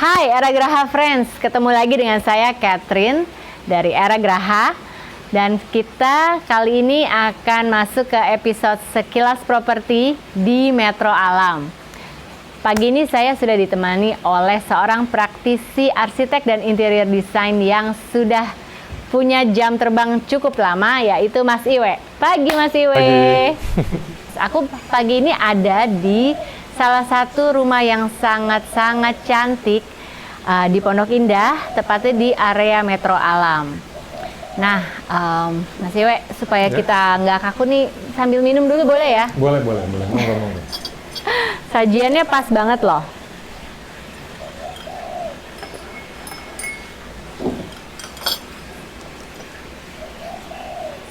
Hai Era Graha Friends, ketemu lagi dengan saya Catherine dari Era Graha. Dan kita kali ini akan masuk ke episode Sekilas Properti di Metro Alam. Pagi ini saya sudah ditemani oleh seorang praktisi arsitek dan interior design yang sudah punya jam terbang cukup lama, yaitu Mas Iwe. Pagi Mas Iwe. Pagi. Aku pagi ini ada di salah satu rumah yang sangat-sangat cantik di Pondok Indah, tepatnya di area Metro Alam. Nah, Mas Iwe, supaya kita nggak kaku nih, sambil minum dulu boleh ya? Boleh. Monggo. Sajiannya pas banget loh.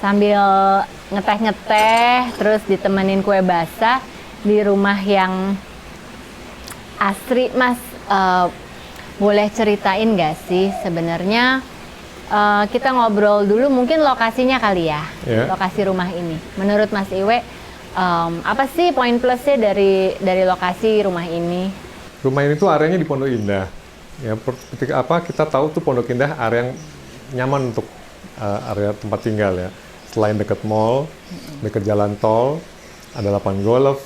Sambil ngeteh-ngeteh, terus ditemenin kue basah di rumah yang asri. Mas, boleh ceritain nggak sih sebenarnya kita ngobrol dulu mungkin lokasinya kali ya, lokasi rumah ini. Menurut Mas Iwe, apa sih poin plusnya dari lokasi rumah ini? Rumah ini tuh areanya di Pondok Indah. Ya, ketika kita tahu tuh Pondok Indah area yang nyaman untuk area tempat tinggal ya. Selain dekat mall, dekat jalan tol, ada lapangan golf,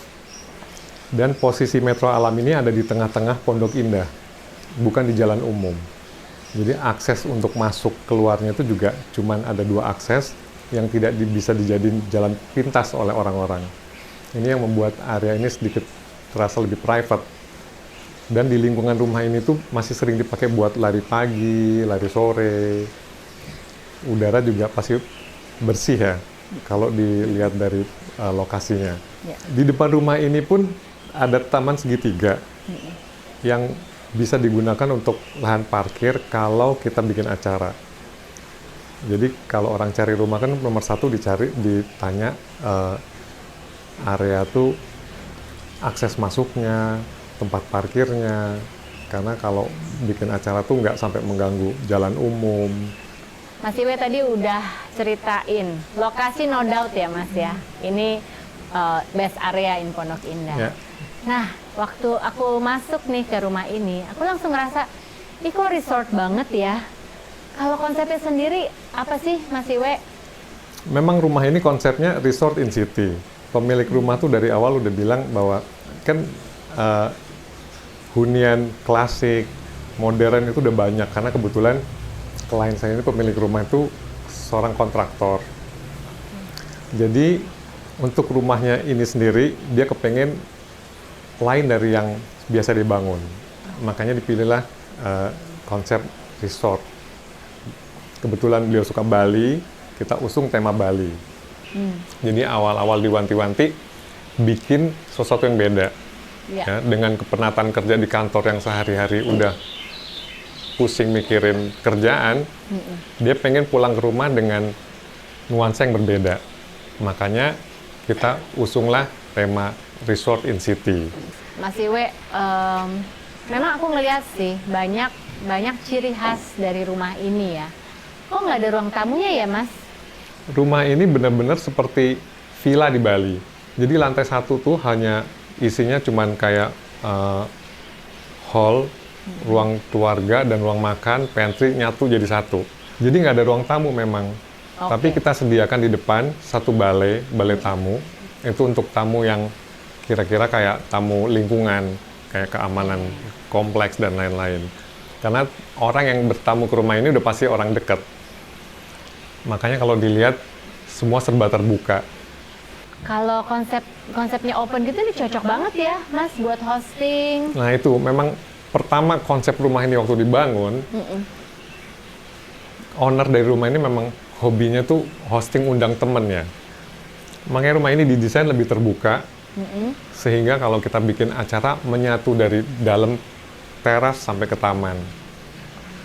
dan posisi Metro Alam ini ada di tengah-tengah Pondok Indah, bukan di jalan umum. Jadi akses untuk masuk keluarnya itu juga cuman ada 2 akses yang tidak bisa dijadiin jalan pintas oleh orang-orang. Ini yang membuat area ini sedikit terasa lebih private. Dan di lingkungan rumah ini tuh masih sering dipakai buat lari pagi, lari sore. Udara juga pasti bersih ya, kalau dilihat dari lokasinya. Ya. Di depan rumah ini pun ada taman segitiga yang bisa digunakan untuk lahan parkir kalau kita bikin acara. Jadi kalau orang cari rumah kan nomor 1 ditanya area tuh akses masuknya, tempat parkirnya, karena kalau bikin acara tuh nggak sampai mengganggu jalan umum. Mas Iwe tadi udah ceritain lokasi, no doubt ya Mas ya. Ini best area in Pondok Indah. Ya. Nah, waktu aku masuk nih ke rumah ini, aku langsung ngerasa, ih kok resort banget ya. Kalau konsepnya sendiri apa sih Mas Iwe? Memang rumah ini konsepnya resort in city. Pemilik rumah tuh dari awal udah bilang bahwa kan hunian klasik, modern itu udah banyak, karena kebetulan klien saya ini pemilik rumah itu seorang kontraktor. Jadi untuk rumahnya ini sendiri dia kepengen lain dari yang biasa dibangun. Makanya dipilihlah konsep resort. Kebetulan beliau suka Bali, kita usung tema Bali. Jadi awal-awal diwanti-wanti bikin sesuatu yang beda. Ya, dengan kepenatan kerja di kantor yang sehari-hari udah pusing mikirin kerjaan, dia pengen pulang ke rumah dengan nuansa yang berbeda. Makanya kita usunglah tema Resort in City. Mas Iwe, memang aku ngeliat sih banyak ciri khas dari rumah ini ya. Kok nggak ada ruang tamunya ya Mas? Rumah ini benar-benar seperti villa di Bali. Jadi lantai 1 tuh hanya isinya cuman kayak hall, ruang keluarga dan ruang makan, pantry nyatu jadi satu. Jadi nggak ada ruang tamu memang. Okay. Tapi kita sediakan di depan 1 balai tamu. Itu untuk tamu yang kira-kira kayak tamu lingkungan, kayak keamanan kompleks dan lain-lain. Karena orang yang bertamu ke rumah ini udah pasti orang dekat. Makanya kalau dilihat semua serba terbuka. Kalau konsepnya open gitu ini cocok banget ya Mas buat hosting. Nah itu memang pertama konsep rumah ini waktu dibangun, owner dari rumah ini memang hobinya tuh hosting, undang temen ya. Makanya rumah ini didesain lebih terbuka, sehingga kalau kita bikin acara menyatu dari dalam teras sampai ke taman.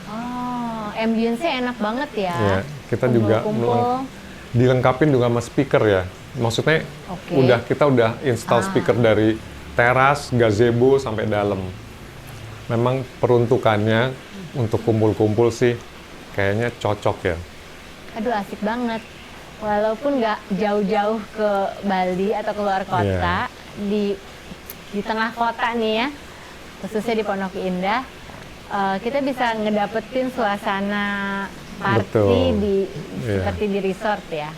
Oh, ambience-nya enak banget ya. Ya, kita juga dilengkapin juga sama speaker ya. Maksudnya kita udah install speaker dari teras, gazebo sampai dalam. Memang peruntukannya untuk kumpul-kumpul sih kayaknya cocok ya. Aduh asik banget. Walaupun nggak jauh-jauh ke Bali atau keluar kota, di tengah kota nih ya, khususnya di Pondok Indah, kita bisa ngedapetin suasana party Betul. di Iya. seperti di resort ya.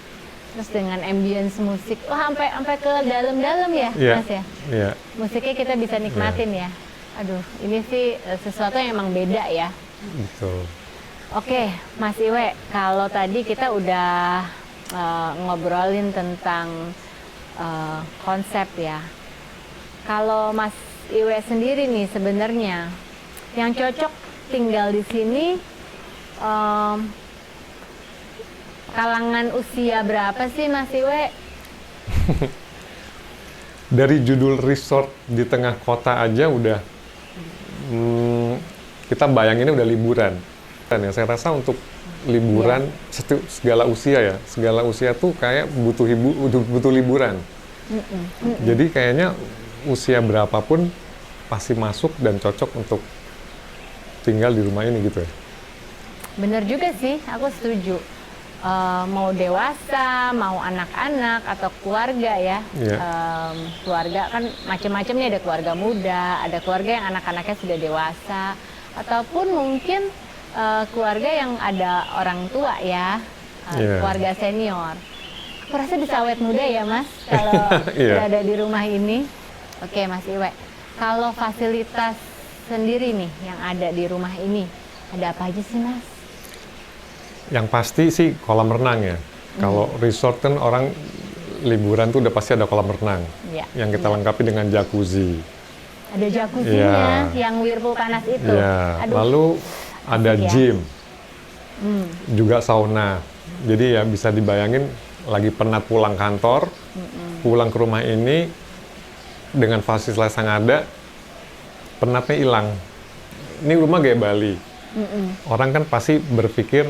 Terus dengan ambience musik, sampai ke dalam-dalam ya, Iya. Mas ya. Iya. Musiknya kita bisa nikmatin ya. Aduh, ini sih sesuatu yang emang beda ya. Betul. Oke, Mas Iwe, kalau tadi kita udah ngobrolin tentang konsep ya. Kalau Mas Iwe sendiri nih sebenarnya yang cocok tinggal di sini kalangan usia berapa sih Mas Iwe? Dari judul resort di tengah kota aja udah kita bayanginnya udah liburan. Dan ya saya rasa untuk liburan segala usia tuh kayak butuh liburan. Jadi kayaknya usia berapapun pasti masuk dan cocok untuk tinggal di rumah ini gitu ya. Bener juga sih, aku setuju. Mau dewasa, mau anak-anak atau keluarga ya. Iya. Keluarga kan macam-macam nih, ada keluarga muda, ada keluarga yang anak-anaknya sudah dewasa, ataupun mungkin keluarga yang ada orang tua ya, Iya. keluarga senior. Aku rasa bisa awet muda ya Mas, kalau Iya. berada di rumah ini. Oke Mas Iwe, kalau fasilitas sendiri nih yang ada di rumah ini, ada apa aja sih Mas? Yang pasti sih kolam renang ya. Kalau resort kan orang liburan tuh udah pasti ada kolam renang. Iya. Yang kita lengkapi dengan jacuzzi. Ada jacuzzi-nya, Iya. yang whirlpool panas itu. Ya, Aduh, lalu ada ya. gym, juga sauna. Jadi ya bisa dibayangin lagi penat pulang kantor, pulang ke rumah ini dengan fasilitas yang ada, penatnya hilang. Ini rumah gaya Bali. Orang kan pasti berpikir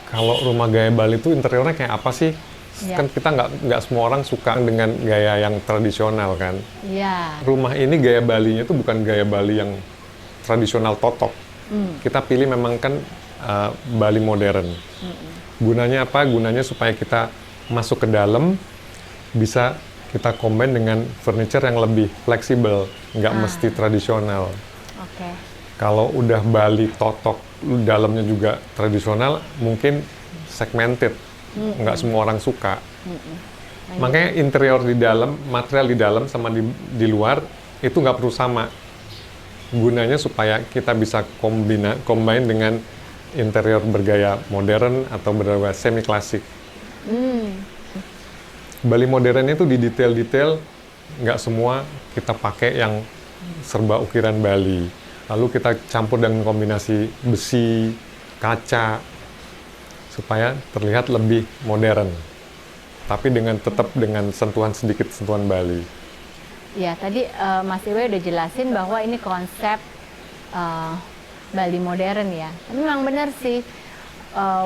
kalau rumah gaya Bali itu interiornya kayak apa sih? Ya. Kan kita nggak semua orang suka dengan gaya yang tradisional kan. Iya. Rumah ini gaya Balinya itu bukan gaya Bali yang tradisional totok. Kita pilih memang kan Bali modern. Gunanya apa? Gunanya supaya kita masuk ke dalam bisa kita combine dengan furniture yang lebih fleksibel, nggak mesti tradisional. Oke. Kalau udah Bali totok, dalamnya juga tradisional, mungkin segmented, nggak semua orang suka. Makanya interior di dalam, material di dalam sama di luar itu nggak perlu sama. Gunanya supaya kita bisa combine dengan interior bergaya modern atau bergaya semi klasik. Bali modern itu di detail-detail nggak semua kita pakai yang serba ukiran Bali. Lalu kita campur dengan kombinasi besi, kaca, supaya terlihat lebih modern. Tapi tetap dengan sedikit sentuhan Bali. Ya, tadi Mas Iwe udah jelasin bahwa ini konsep Bali modern ya. Tapi memang benar sih,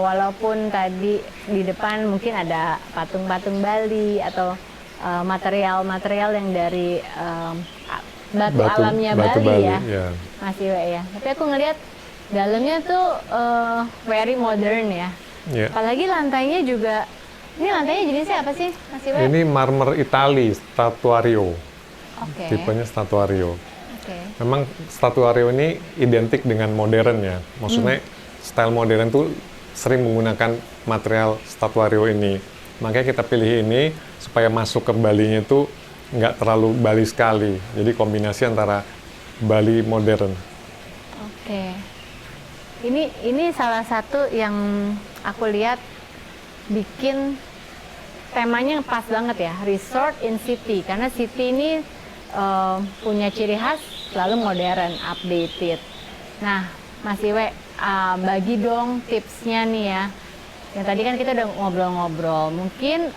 walaupun tadi di depan mungkin ada patung-patung Bali atau material-material yang dari batu alamnya batu Bali ya, ya. Mas Iwe ya. Tapi aku ngelihat dalamnya tuh very modern ya. Ya. Apalagi lantainya juga, ini lantainya jenisnya apa sih Mas Iwe? Ini marmer Itali, statuario. Oke. Tipenya statuario. Oke. Memang statuario ini identik dengan modern ya. Maksudnya style modern tuh sering menggunakan material statuario ini. Makanya kita pilih ini supaya masuk ke Balinya itu nggak terlalu Bali sekali. Jadi kombinasi antara Bali modern. Oke. Ini salah satu yang aku lihat bikin temanya pas banget ya, resort in city. Karena city ini punya ciri khas selalu modern, updated. Nah, Mas Iwe, bagi dong tipsnya nih ya. Yang tadi kan kita udah ngobrol-ngobrol. Mungkin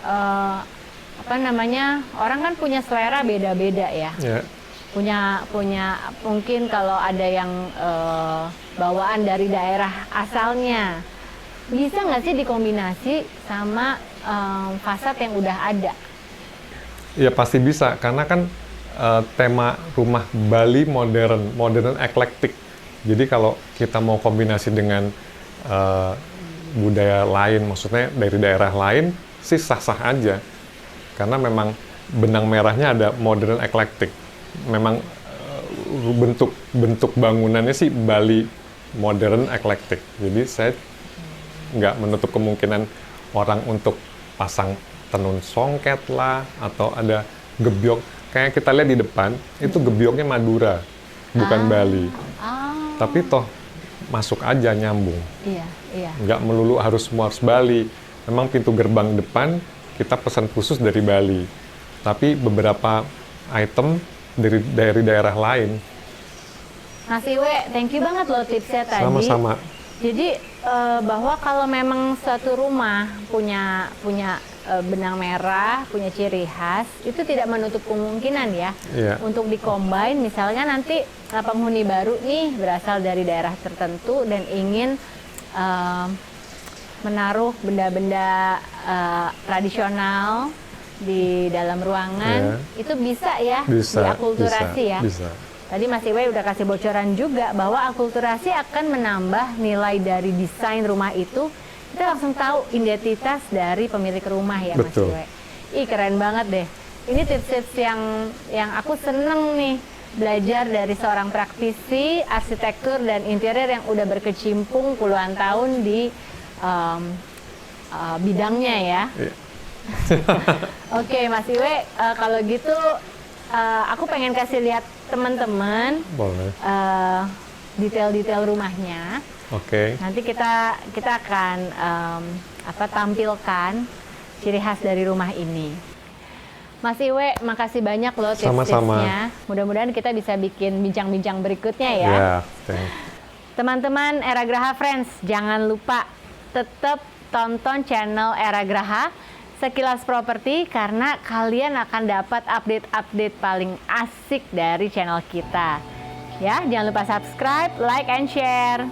orang kan punya selera beda-beda ya. Ya. Punya mungkin kalau ada yang bawaan dari daerah asalnya, bisa nggak sih dikombinasi sama fasad yang udah ada? Ya pasti bisa, karena kan tema rumah Bali modern eclectic. Jadi kalau kita mau kombinasi dengan budaya lain, maksudnya dari daerah lain, sih sah-sah aja. Karena memang benang merahnya ada modern eclectic. Memang bentuk bangunannya sih Bali modern eclectic. Jadi saya nggak menutup kemungkinan orang untuk pasang tenun songket lah, atau ada gebyok. Kayak kita lihat di depan, itu gebyoknya Madura, bukan Bali. Tapi toh masuk aja nyambung. Iya, iya. Nggak melulu harus Bali. Memang pintu gerbang depan kita pesan khusus dari Bali. Tapi beberapa item dari daerah lain. Mas Iwe, thank you banget loh tipsnya tadi. Sama-sama. Jadi bahwa kalau memang suatu rumah punya benang merah, punya ciri khas, itu tidak menutup kemungkinan ya untuk dikombin. Misalnya nanti penghuni baru nih berasal dari daerah tertentu dan ingin menaruh benda-benda tradisional di dalam ruangan, itu bisa ya diakulturasi ya. Bisa. Tadi Mas Iwe udah kasih bocoran juga bahwa akulturasi akan menambah nilai dari desain rumah itu. Kita langsung tahu identitas dari pemilik rumah ya. Betul. Mas Iwe. Ih, keren banget deh. Ini tips-tips yang aku seneng nih belajar dari seorang praktisi arsitektur dan interior yang udah berkecimpung puluhan tahun di bidangnya ya. Oke, Mas Iwe, kalau gitu aku pengen kasih lihat teman-teman detail-detail rumahnya. Oke. Nanti kita akan tampilkan ciri khas dari rumah ini. Mas Iwe, makasih banyak loh tips-tipsnya. Mudah-mudahan kita bisa bikin bincang-bincang berikutnya ya. Teman-teman Era Graha Friends, jangan lupa tetap tonton channel Era Graha Sekilas Properti karena kalian akan dapat update-update paling asik dari channel kita. Ya, jangan lupa subscribe, like, and share.